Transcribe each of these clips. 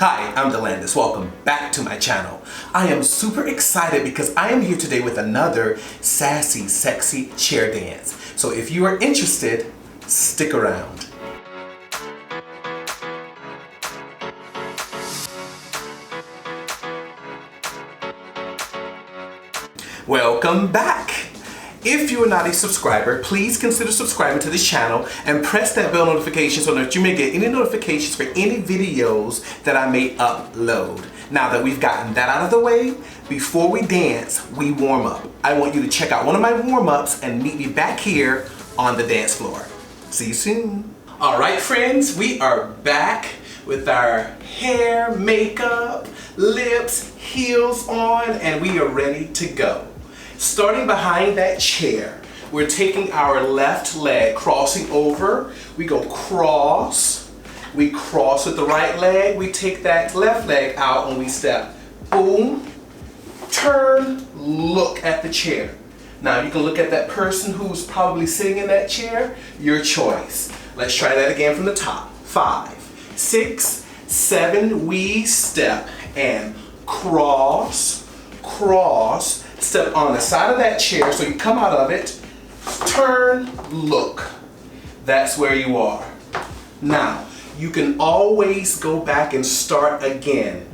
Hi, I'm Delandis. Welcome back to my channel. I am super excited because I am here today with another sassy, sexy chair dance. So if you are interested, stick around. Welcome back. If you are not a subscriber, please consider subscribing to this channel and press that bell notification so that you may get any notifications for any videos that I may upload. Now that we've gotten that out of the way, before we dance, we warm up. I want you to check out one of my warm-ups and meet me back here on the dance floor. See you soon. All right, friends, we are back with our hair, makeup, lips, heels on, and we are ready to go. Starting behind that chair, we're taking our left leg, crossing over. We go cross. We cross with the right leg. We take that left leg out and we step. Boom. Turn. Look at the chair. Now you can look at that person who's probably sitting in that chair. Your choice. Let's try that again from the top. 5, 6, 7. We step and cross, cross. Step on the side of that chair so you come out of it, turn, look. That's where you are. Now, you can always go back and start again.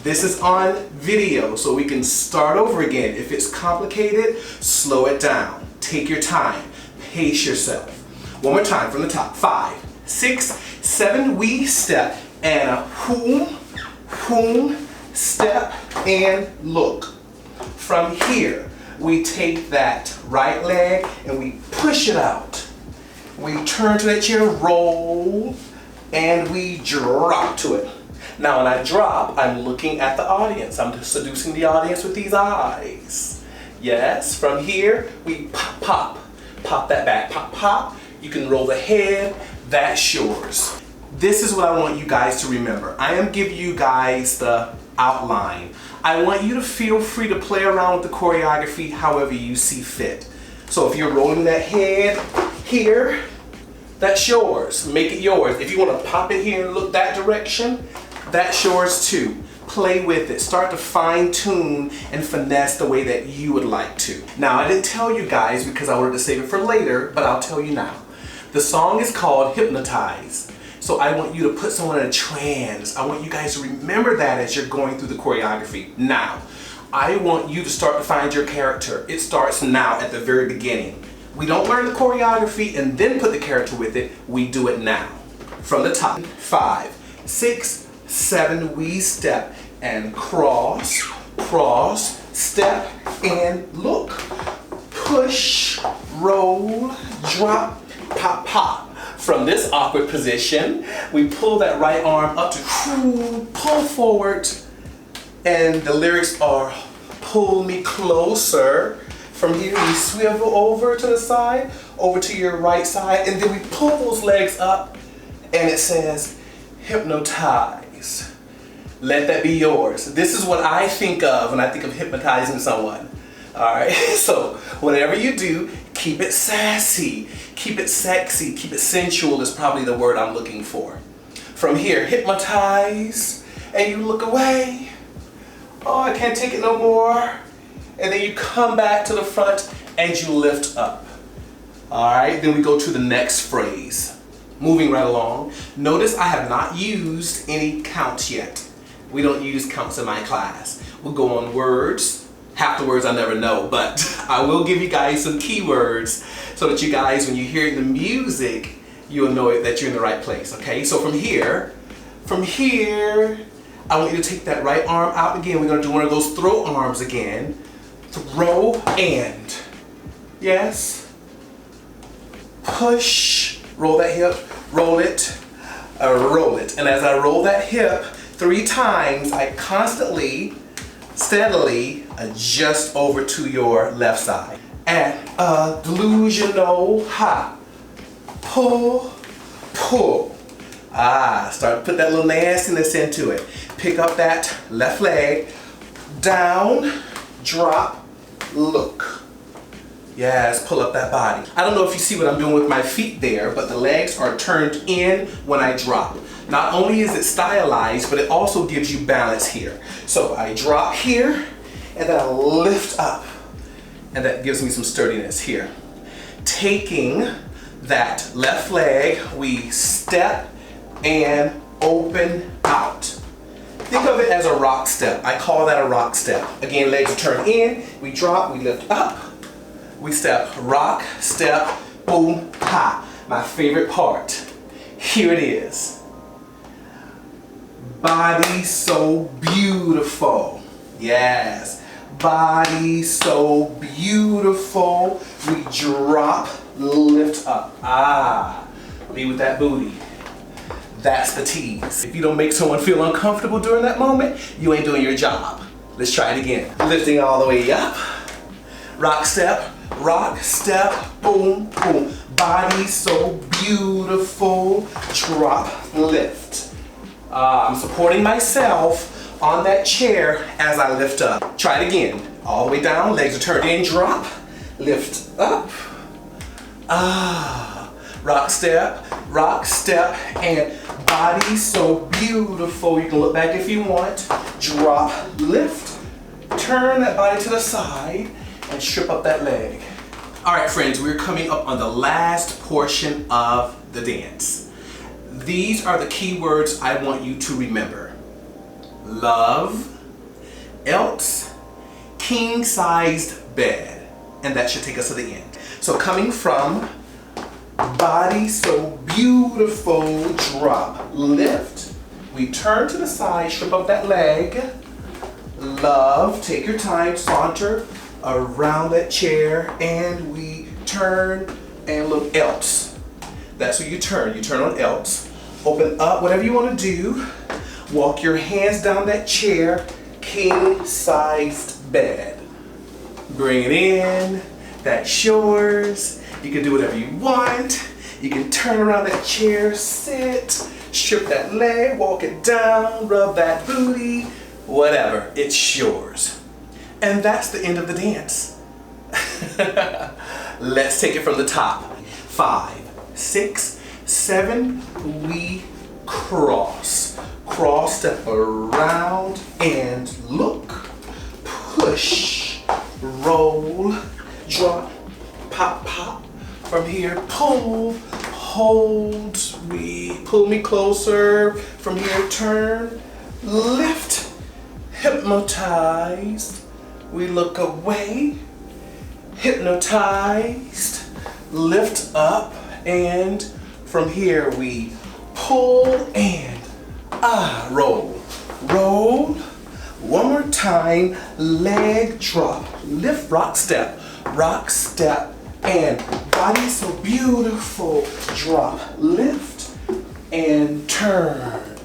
This is on video, so we can start over again. If it's complicated, slow it down. Take your time. Pace yourself. One more time from the top. 5, 6, 7, we step, and a whoom, whoom, step, and look. From here, we take that right leg and we push it out. We turn to that chair, roll, and we drop to it. Now when I drop, I'm looking at the audience. I'm seducing the audience with these eyes. Yes, from here, we pop, pop. Pop that back, pop, pop. You can roll the head, that's yours. This is what I want you guys to remember. I am giving you guys the outline. I want you to feel free to play around with the choreography however you see fit. So if you're rolling that head here, that's yours. Make it yours. If you want to pop it here and look that direction, that's yours too. Play with it. Start to fine tune and finesse the way that you would like to. Now, I didn't tell you guys because I wanted to save it for later, but I'll tell you now. The song is called Hypnotized. So I want you to put someone in a trance. I want you guys to remember that as you're going through the choreography. Now, I want you to start to find your character. It starts now at the very beginning. We don't learn the choreography and then put the character with it. We do it now. From the top. 5, 6, 7, we step and cross, cross, step, and look. Push, roll, drop, pop, pop. From this awkward position, we pull that right arm up to pull forward, and the lyrics are pull me closer. From here we swivel over to the side, over to your right side, and then we pull those legs up and it says hypnotize. Let that be yours. This is what I think of when I think of hypnotizing someone. Alright, so whatever you do, keep it sassy, keep it sexy, keep it sensual is probably the word I'm looking for. From here, hypnotize, and you look away. Oh, I can't take it no more. And then you come back to the front and you lift up. Alright, then we go to the next phrase. Moving right along. Notice I have not used any counts yet. We don't use counts in my class. We'll go on words. Half the words I never know, but I will give you guys some keywords so that you guys, when you hear the music, you'll know that you're in the right place, okay? So from here, I want you to take that right arm out again. We're gonna do one of those throw arms again. Throw and, yes. Push, roll that hip, roll it, roll it. And as I roll that hip 3 times, I constantly, steadily adjust over to your left side. And delusional hop. Pull, pull. Start to put that little nastiness into it. Pick up that left leg, down, drop, look. Yes, pull up that body. I don't know if you see what I'm doing with my feet there, but the legs are turned in when I drop. Not only is it stylized, but it also gives you balance here. So I drop here, and then I lift up, and that gives me some sturdiness here. Taking that left leg, we step and open out. Think of it as a rock step. I call that a rock step. Again, legs are turned in, we drop, we lift up, we step, rock, step, boom, ha. My favorite part. Here it is. Body so beautiful. Yes. Body so beautiful. We drop, lift up. Ah, be with that booty. That's the tease. If you don't make someone feel uncomfortable during that moment, you ain't doing your job. Let's try it again. Lifting all the way up. Rock, step, boom, boom. Body so beautiful. Drop, lift. I'm supporting myself on that chair as I lift up. Try it again. All the way down, legs are turned in, drop, lift up. Rock, step, and body so beautiful. You can look back if you want. Drop, lift, turn that body to the side, and strip up that leg. All right, friends, we're coming up on the last portion of the dance. These are the key words I want you to remember. Love, else, king-sized bed. And that should take us to the end. So coming from body so beautiful, drop, lift. We turn to the side, strip up that leg. Love, take your time, saunter around that chair, and we turn and look else. That's where you turn on else. Open up, whatever you want to do. Walk your hands down that chair, king-sized bed. Bring it in, that's yours. You can do whatever you want. You can turn around that chair, sit, strip that leg, walk it down, rub that booty, whatever, it's yours. And that's the end of the dance. Let's take it from the top. 5, 6, 7, we cross. Cross, step around and look, push, roll, drop, pop, pop. From here, pull, hold, we pull me closer. From here, turn, lift, hypnotized. We look away, hypnotized, lift up, and from here we pull and roll. Roll, one more time, leg drop, lift, rock, step, and body so beautiful, drop, lift, and turn.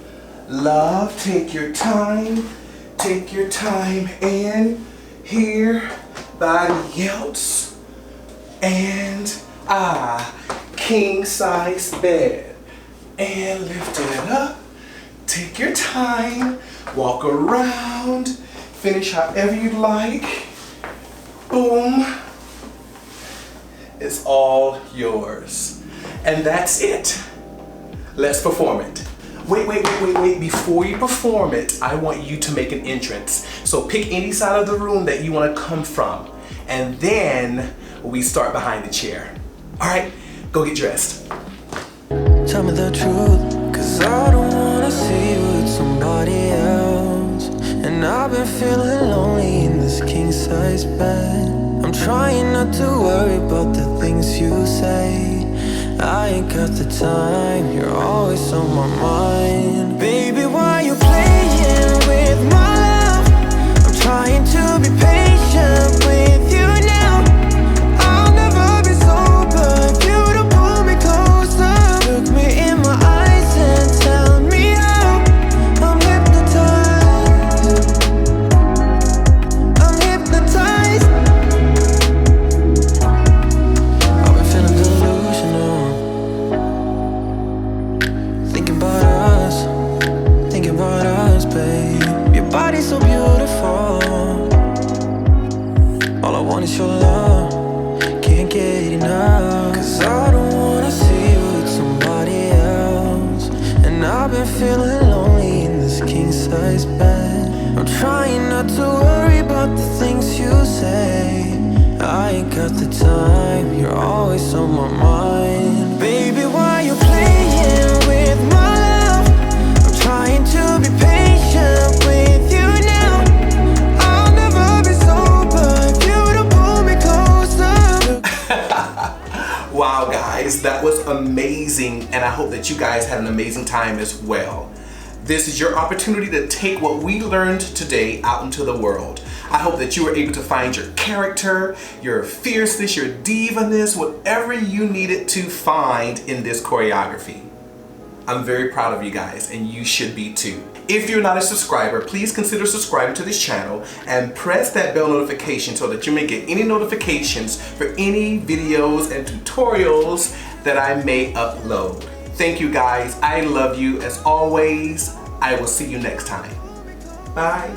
Love, take your time, and here, body else, and king size bed, and lift it up, take your time, walk around, finish however you like, boom, it's all yours. And that's it. Let's perform it. Wait. Before you perform it, I want you to make an entrance. So pick any side of the room that you want to come from. And then we start behind the chair. All right, go get dressed. Tell me the truth, cause I don't wanna see you with somebody else. And I've been feeling lonely in this king-size bed. I'm trying not to worry about the things you say. I ain't got the time, you're always on my mind. Baby, why you playing with my love? I'm trying to be patient with you now. I'll never be sober if you don't pull me closer. Look me in my eyes and tell me how. I'm hypnotized. I'm hypnotized. I've been feeling delusional. Thinking about us, babe. Your body's so beautiful. All I want is your love. size bed. I'm trying not to worry about the things you say. I ain't got the time, you're always on my mind. Baby, why you playing with my love? I'm trying to be patient with you now. I'll never be sober if you don't pull me closer. Wow guys, that was amazing, and I hope that you guys had an amazing time as well. This is your opportunity to take what we learned today out into the world. I hope that you were able to find your character, your fierceness, your divaness, whatever you needed to find in this choreography. I'm very proud of you guys, and you should be too. If you're not a subscriber, please consider subscribing to this channel and press that bell notification so that you may get any notifications for any videos and tutorials that I may upload. Thank you guys. I love you as always. I will see you next time. Bye.